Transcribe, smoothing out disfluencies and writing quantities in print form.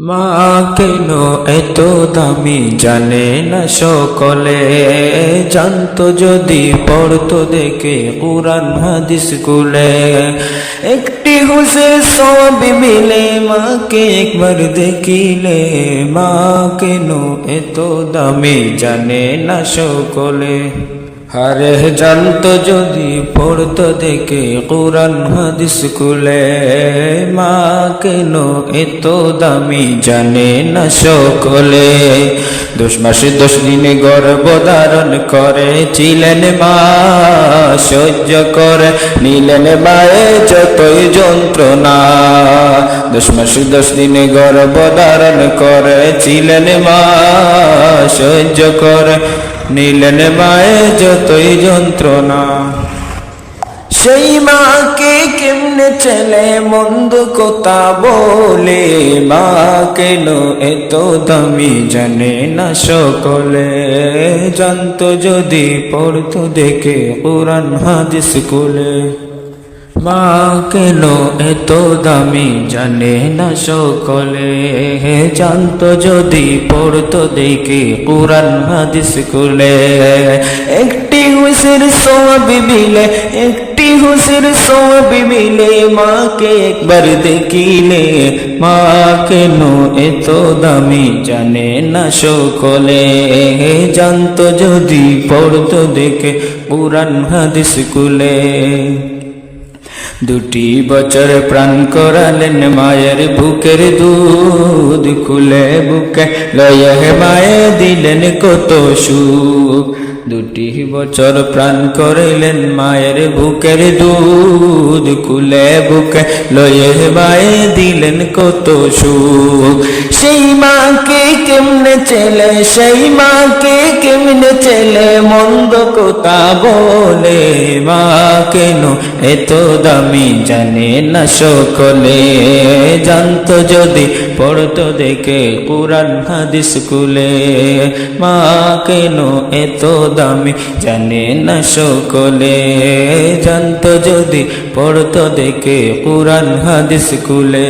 মা কেন এত দামি জানে না সকলে, জানতো যদি পড়তো দেখে কুরআন হাদিস কুলে। একটি হুজুর সব মিলে মাকে একবার দেখিলে, মা কেন এত দামি জানে না সকলে। আরে জানতো যদি পড়তো দেখে কুরআন হাদিস কুলে, মা কেন এত দামি জানে না সকলে। 10 মাস 10 দিন গর্ভ ধারণ করেছিলেন মা, সহ্য করে নিলেন মায়ের যতই যন্ত্রণা। 10 মাস 10 দিন গর্ভ ধারণ করেছিলেন মা, সহ্য করে নিলেন মায়ের যতই যন্ত্রণা। সেই মাকে কেমনে ছেলে মন্দ কথা বলে, মা কেন এত দামি জানে না সকলে। জানতো যদি পড়তো দেখে কুরআন হাদিস কুলে, মা কেন এত দামি জানে না সকলে। জানতো যদি পড়তো দেখে কুরআন হাদিস কুলে। একটি হুজুর সওয়াব মিলে, একটি হুজুর সওয়াব মিলে, মাকে একবার দেখিলে, মা কেন এত দামি জানে না সকলে। জানতো যদি পড়তো দেখে কুরআন হাদিস কুলে। 2 বছর প্রাণ করালেন মায়ের বুকের দুধ খুলে, বুকে লয়ে মায়ে দিলেন কত সুখ। 2 বছর প্রাণ করিলেন মায়ের বুকের দুধ খুলে, বুকে লয়ে মায়ে দিলেন কত সুখ। সেই মাকে কেমনে ছেলে, সেই মাকে কেমনে ছেলে মন্দ কথা বলে, মা কেন এত দামি জানে না সকলে। জানতো যদি পড়তো দেখে কুরআন হাদিস কুলে, মা কেন এত দামি জানে না সকলে। জানতো যদি পড়তো দেখে কুরআন হাদিস কুলে।